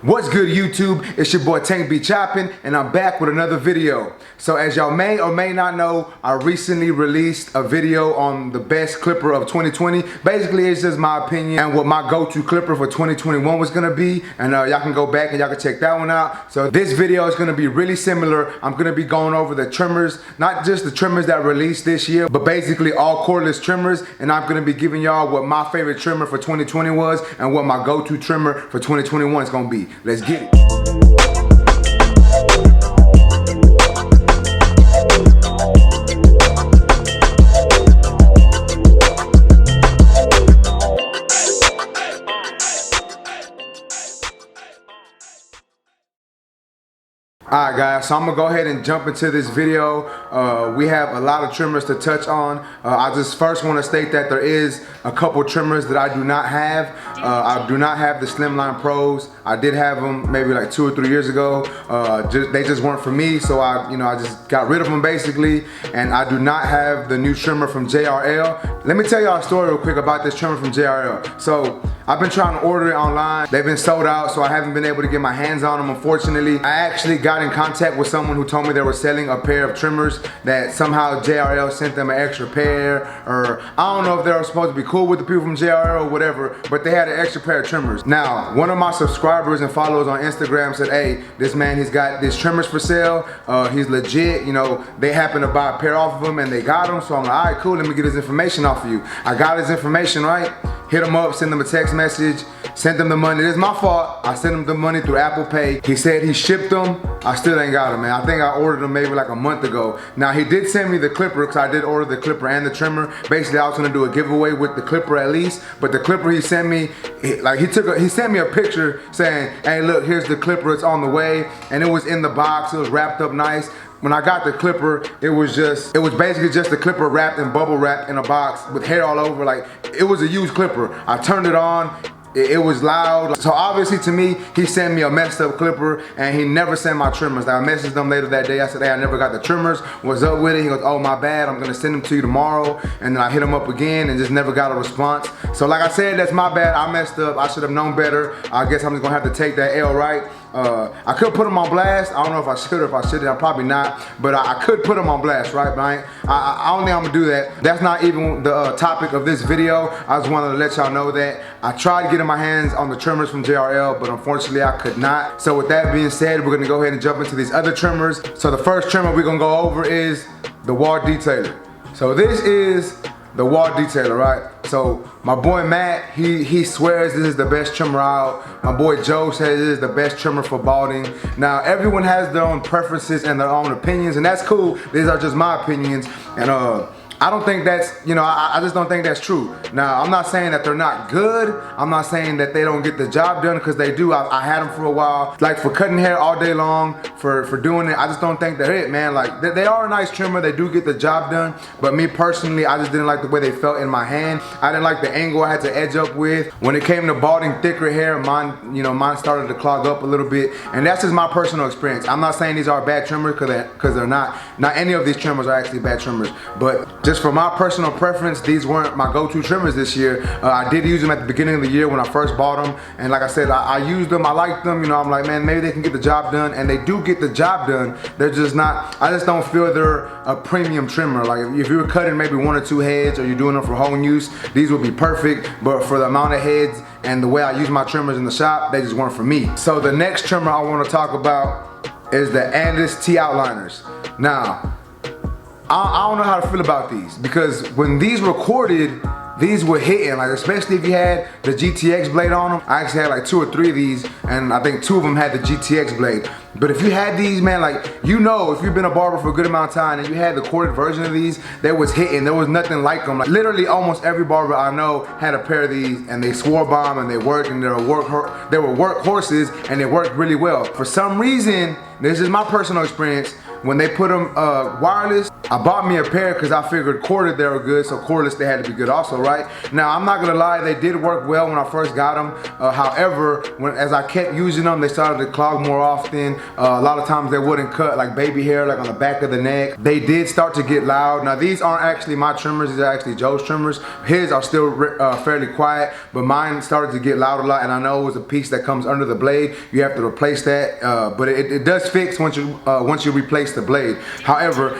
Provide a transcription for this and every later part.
What's good, YouTube? It's your boy Tank B Choppin', and I'm back with another video. So as y'all may or may not know, I recently released a video on the best clipper of 2020. Basically, it's just my opinion and what my go-to clipper for 2021 was gonna be. And y'all can go back and y'all can check that one out. So this video is gonna be really similar. I'm gonna be going over the trimmers, not just the trimmers that released this year, but basically all cordless trimmers. And I'm gonna be giving y'all what my favorite trimmer for 2020 was and what my go-to trimmer for 2021 is gonna be. Let's get it. Alright guys, so I'm gonna go ahead and jump into this video. We have a lot of trimmers to touch on. I just first want to state that there is a couple trimmers that I do not have. I do not have the Slimline Pros. I did have them maybe like 2 or 3 years ago. They just weren't for me, so I just got rid of them basically. And I do not have the new trimmer from JRL. Let me tell y'all a story real quick about this trimmer from JRL. So I've been trying to order it online. They've been sold out, so I haven't been able to get my hands on them, unfortunately. I actually got in contact with someone who told me they were selling a pair of trimmers that somehow JRL sent them an extra pair, or I don't know if they were supposed to be cool with the people from JRL or whatever, but they had an extra pair of trimmers. Now, one of my subscribers and followers on Instagram said, hey, this man, he's got these trimmers for sale. He's legit, they happen to buy a pair off of him and they got them. So I'm like, all right, cool, let me get his information off of you. I got his information, right? Hit him up, send him a text message, sent him the money. It is my fault. I sent him the money through Apple Pay. He said he shipped them. I still ain't got them, man. I think I ordered them maybe like a month ago. Now, he did send me the clipper, because I did order the clipper and the trimmer. Basically, I was gonna do a giveaway with the clipper at least, but the clipper he sent me, he sent me a picture saying, hey, look, here's the clipper, it's on the way, and it was in the box, it was wrapped up nice. When I got the clipper, it was basically just the clipper wrapped in bubble wrap in a box with hair all over. Like, it was a used clipper. I turned it on, it was loud. So obviously to me, he sent me a messed up clipper and he never sent my trimmers. I messaged him later that day. I said, hey, I never got the trimmers. What's up with it? He goes, oh, my bad. I'm gonna send them to you tomorrow. And then I hit him up again and just never got a response. So like I said, that's my bad. I messed up. I should have known better. I guess I'm just gonna have to take that L, right? I could put him on blast. I don't know if I should or if I shouldn't. I'm probably not, but I could put him on blast, right? But I don't think I'm gonna do that. That's not even the topic of this video. I just wanted to let y'all know that I tried getting my hands on the trimmers from JRL, but unfortunately I could not. So with that being said, we're gonna go ahead and jump into these other trimmers. So the first trimmer we're gonna go over is the wall detailer. So this is the wall detailer, right? So my boy Matt, he swears this is the best trimmer out. My boy Joe says this is the best trimmer for balding. Now, everyone has their own preferences and their own opinions, and that's cool. These are just my opinions, and I don't think that's, I just don't think that's true. Now, I'm not saying that they're not good. I'm not saying that they don't get the job done, because they do. I had them for a while, like for cutting hair all day long, for doing it. I just don't think they're it, man. Like, they are a nice trimmer. They do get the job done, but me personally, I just didn't like the way they felt in my hand. I didn't like the angle I had to edge up with. When it came to balding thicker hair, mine started to clog up a little bit, and that's just my personal experience. I'm not saying these are bad trimmers, because they're not. Not any of these trimmers are actually bad trimmers, but just for my personal preference, these weren't my go-to trimmers this year. I did use them at the beginning of the year when I first bought them, and like I said, I used them, I liked them, I'm like, man, maybe they can get the job done, and they do get the job done. They're just not, I just don't feel they're a premium trimmer. Like, if you were cutting maybe 1 or 2 heads, or you're doing them for home use, these would be perfect, but for the amount of heads and the way I use my trimmers in the shop, they just weren't for me. So the next trimmer I want to talk about is the Andis T-Outliners. Now, I don't know how to feel about these, because when these recorded, these were hitting, like, especially if you had the GTX blade on them. I actually had like 2 or 3 of these, and I think 2 of them had the GTX blade. But if you had these, man, like, if you've been a barber for a good amount of time and you had the corded version of these, that was hitting. There was nothing like them. Like, literally almost every barber I know had a pair of these, and they swore by them, and they worked, and they were workhorses, and they worked really well. For some reason, this is my personal experience, when they put them wireless, I bought me a pair because I figured corded they were good, so cordless they had to be good also, right? Now, I'm not gonna lie, they did work well when I first got them. However, as I kept using them, they started to clog more often. A lot of times they wouldn't cut like baby hair, like on the back of the neck. They did start to get loud. Now, these aren't actually my trimmers, these are actually Joe's trimmers. His are still fairly quiet, but mine started to get loud a lot, and I know it was a piece that comes under the blade. You have to replace that, but it does fix once you replace the blade. However,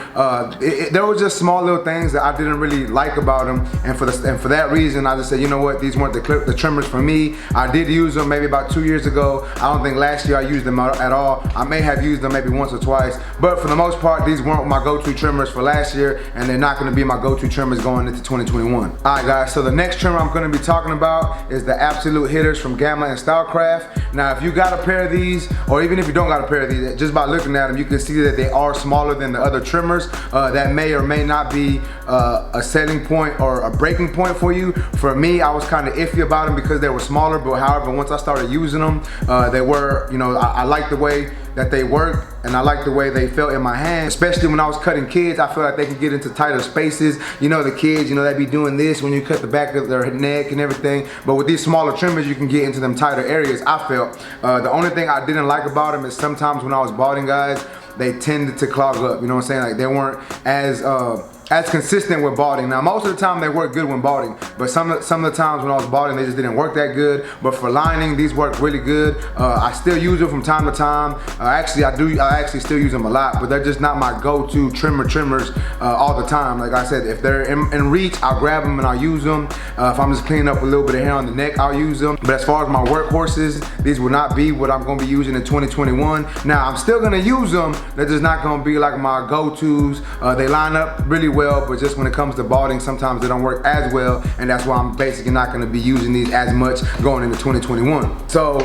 there were just small little things that I didn't really like about them, and for that reason, I just said, you know what, these weren't the trimmers for me. I did use them maybe about 2 years ago. I don't think last year I used them at all. I may have used them maybe once or twice, but for the most part, these weren't my go-to trimmers for last year, and they're not going to be my go-to trimmers going into 2021. All right, guys, so the next trimmer I'm going to be talking about is the Absolute Hitters from Gamma and Stylecraft. Now, if you got a pair of these, or even if you don't got a pair of these, just by looking at them, you can see that they are smaller than the other trimmers. That may or may not be a setting point or a breaking point for you. For me, I was kind of iffy about them because they were smaller, but however, once I started using them, they were, you know, I like the way that they work, and I like the way they felt in my hand, especially when I was cutting kids. I feel like they can get into tighter spaces. You know, the kids, you know, they be doing this when you cut the back of their neck and everything, but with these smaller trimmers, you can get into them tighter areas, I felt. The only thing I didn't like about them is sometimes when I was balding, guys, they tended to clog up, you know what I'm saying? Like, they weren't as consistent with balding. Now, most of the time they work good when balding, but some of the times when I was balding, they just didn't work that good. But for lining, these work really good. I still use them from time to time. Actually, I actually still use them a lot, but they're just not my go-to trimmers all the time. Like I said, if they're in reach, I'll grab them and I'll use them. If I'm just cleaning up a little bit of hair on the neck, I'll use them. But as far as my workhorses, these will not be what I'm gonna be using in 2021. Now, I'm still gonna use them. They're just not gonna be like my go-tos. They line up really well, but just when it comes to balding, sometimes they don't work as well, and that's why I'm basically not gonna be using these as much going into 2021. So,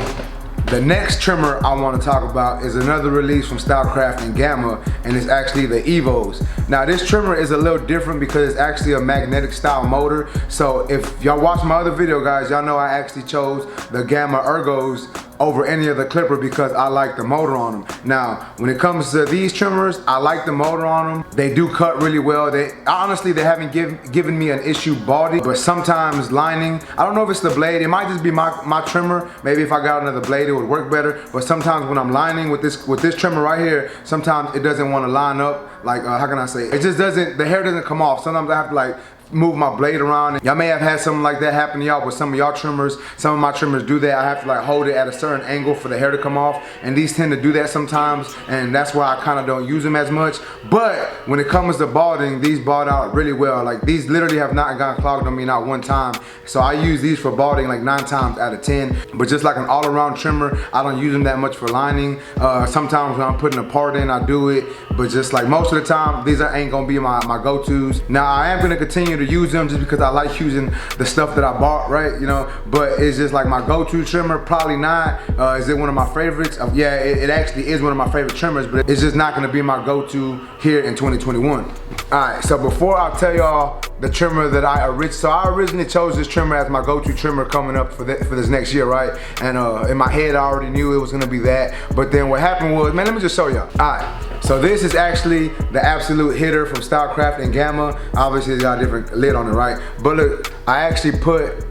the next trimmer I want to talk about is another release from Stylecraft and Gamma, and it's actually the Evos. Now, this trimmer is a little different because it's actually a magnetic style motor. So if y'all watch my other video, guys, y'all know I actually chose the Gamma Ergos over any other clipper because I like the motor on them. Now, when it comes to these trimmers, I like the motor on them. They do cut really well. Honestly, they haven't given me an issue balding, but sometimes lining, I don't know if it's the blade. It might just be my trimmer. Maybe if I got another blade, it would work better. But sometimes when I'm lining with this trimmer right here, sometimes it doesn't want to line up. Like, how can I say? It just doesn't, the hair doesn't come off. Sometimes I have to like move my blade around. Y'all may have had something like that happen to y'all with some of y'all trimmers. Some of my trimmers do that. I have to like hold it at a certain angle for the hair to come off, and these tend to do that sometimes, and that's why I kind of don't use them as much. But when it comes to balding, these bald out really well. Like, these literally have not gotten clogged on me not one time. So I use these for balding like 9 times out of 10. But just like an all-around trimmer, I don't use them that much for lining. Sometimes when I'm putting a part in, I do it, but just like most of the time, these ain't gonna be my go-tos. Now, I am gonna continue to use them just because I like using the stuff that I bought, right? You know, but it's just like my go-to trimmer, probably not. Is it one of my favorites? Yeah, it actually is one of my favorite trimmers, but it's just not gonna be my go-to here in 2021. All right, so before I tell y'all the trimmer that I originally chose this trimmer as my go-to trimmer coming up for this next year, right? And in my head, I already knew it was gonna be that. But then what happened was, man, let me just show y'all. All right. So this is actually the Absolute Hitter from Stylecraft and Gamma. Obviously, it's got a different lid on it, right? But look, I actually put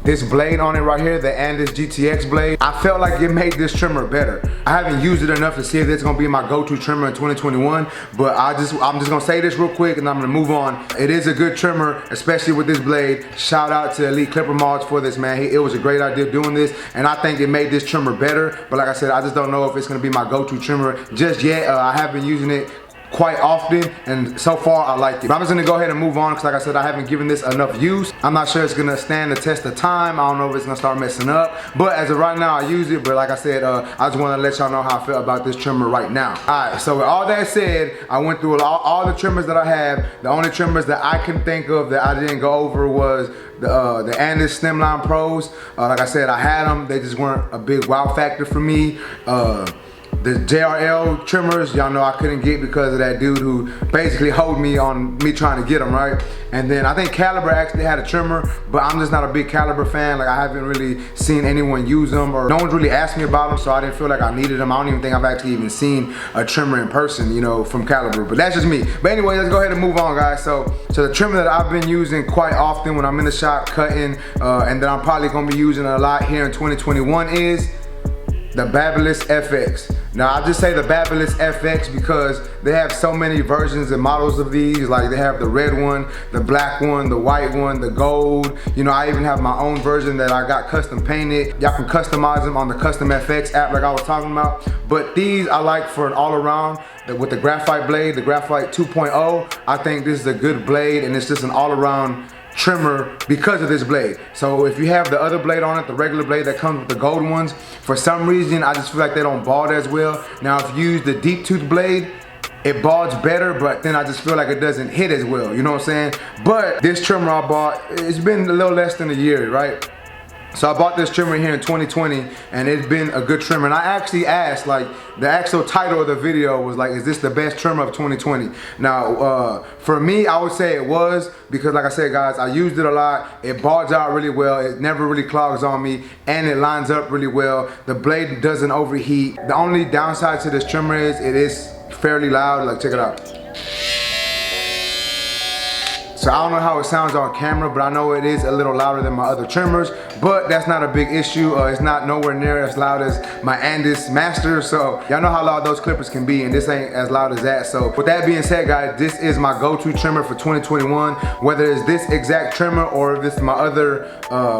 this blade on it right here, the Andis GTX blade. I felt like it made this trimmer better. I haven't used it enough to see if it's gonna be my go-to trimmer in 2021, but I'm just gonna say this real quick and I'm gonna move on. It is a good trimmer, especially with this blade. Shout out to Elite Clipper Mods for this, man. It was a great idea doing this, and I think it made this trimmer better, but like I said, I just don't know if it's gonna be my go-to trimmer just yet. I have been using it quite often, and so far I like it. But I'm just gonna go ahead and move on because like I said, I haven't given this enough use. I'm not sure it's gonna stand the test of time. I don't know if it's gonna start messing up, but as of right now, I use it. But like I said, I just wanna let y'all know how I feel about this trimmer right now. All right, so with all that said, I went through all the trimmers that I have. The only trimmers that I can think of that I didn't go over was the Andis Slimline Pros. Like I said, I had them. They just weren't a big wow factor for me. The JRL trimmers, y'all know I couldn't get because of that dude who basically hold me on me trying to get them, right? And then I think Caliber actually had a trimmer, but I'm just not a big Caliber fan. Like, I haven't really seen anyone use them, or no one's really asked me about them, so I didn't feel like I needed them. I don't even think I've actually even seen a trimmer in person, you know, from Caliber, but that's just me. But anyway, let's go ahead and move on, guys. So the trimmer that I've been using quite often when I'm in the shop cutting, and that I'm probably gonna be using a lot here in 2021 is the Babyliss FX. Now, I just say the Babyliss FX because they have so many versions and models of these. Like, they have the red one, the black one, the white one, the gold. You know, I even have my own version that I got custom painted. Y'all can customize them on the Custom FX app like I was talking about. But these I like for an all-around. With the graphite blade, the graphite 2.0, I think this is a good blade, and it's just an all-around trimmer because of this blade. So if you have the other blade on it, the regular blade that comes with the gold ones, for some reason I just feel like they don't bald as well. Now, if you use the deep tooth blade, it balds better, but then I just feel like it doesn't hit as well, you know what I'm saying? But this trimmer I bought, it's been a little less than a year, right? So I bought this trimmer here in 2020, and it's been a good trimmer. And I actually asked, like, the actual title of the video was like, is this the best trimmer of 2020? Now, for me, I would say it was, because like I said, guys, I used it a lot. It balds out really well. It never really clogs on me, and it lines up really well. The blade doesn't overheat. The only downside to this trimmer is it is fairly loud. Like, check it out. So I don't know how it sounds on camera, but I know it is a little louder than my other trimmers, but that's not a big issue. It's not nowhere near as loud as my Andis Master, so y'all know how loud those clippers can be, and this ain't as loud as that. So with that being said, guys, this is my go-to trimmer for 2021. Whether it's this exact trimmer or if it's my other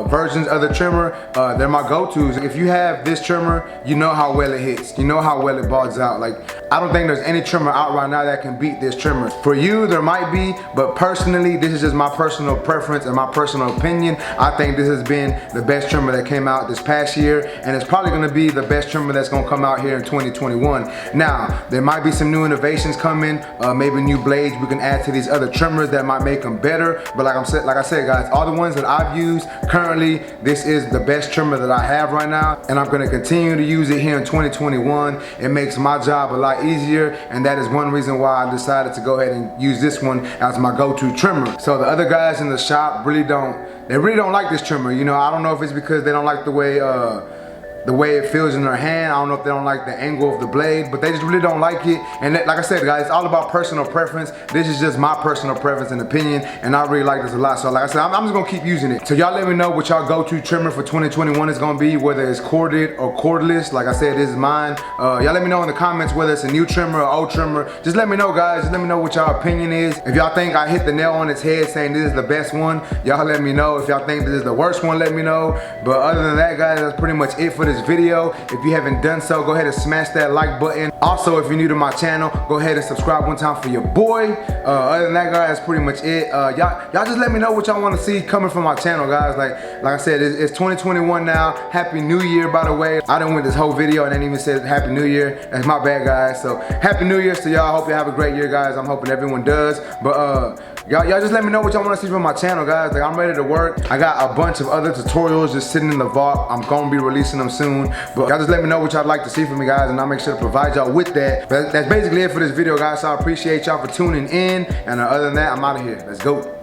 versions of the trimmer, they're my go-tos. If you have this trimmer, you know how well it hits. You know how well it balds out. Like, I don't think there's any trimmer out right now that can beat this trimmer. For you, there might be, but personally, this is just my personal preference and my personal opinion. I think this has been the best trimmer that came out this past year, and it's probably gonna be the best trimmer that's gonna come out here in 2021. Now, there might be some new innovations coming, maybe new blades we can add to these other trimmers that might make them better, but like I said, guys, all the ones that I've used currently, this is the best trimmer that I have right now, and I'm gonna continue to use it here in 2021. It makes my job a lot easier, and that is one reason why I decided to go ahead and use this one as my go-to trimmer. So the other guys in the shop really don't like this trimmer. You know, I don't know if it's because they don't like the way it feels in their hand. I don't know if they don't like the angle of the blade, but they just really don't like it. And like I said, guys, it's all about personal preference. This is just my personal preference and opinion, and I really like this a lot. So like I said, I'm just gonna keep using it. So y'all let me know what y'all go-to trimmer for 2021 is gonna be, whether it's corded or cordless. Like I said, this is mine. Y'all let me know in the comments whether it's a new trimmer or old trimmer. Just let me know, guys. Just let me know what y'all opinion is. If y'all think I hit the nail on its head saying this is the best one, y'all let me know. If y'all think this is the worst one, let me know. But other than that, guys, that's pretty much it for this video. If you haven't done so, go ahead and smash that like button. Also, if you're new to my channel, go ahead and subscribe one time for your boy. Other than that, guys, that's pretty much it. Y'all just let me know what y'all want to see coming from my channel, guys. Like I said, it's 2021 now. Happy New Year, by the way. I done went this whole video and didn't even say Happy New Year. That's my bad, guys. So Happy New Year to y'all. Hope you have a great year, guys. I'm hoping everyone does. But y'all just let me know what y'all want to see from my channel, guys. Like, I'm ready to work. I got a bunch of other tutorials just sitting in the vault. I'm gonna be releasing them soon. But y'all just let me know what y'all like to see from me, guys, and I'll make sure to provide y'all with that. But that's basically it for this video, guys. So I appreciate y'all for tuning in. And other than that, I'm out of here. Let's go.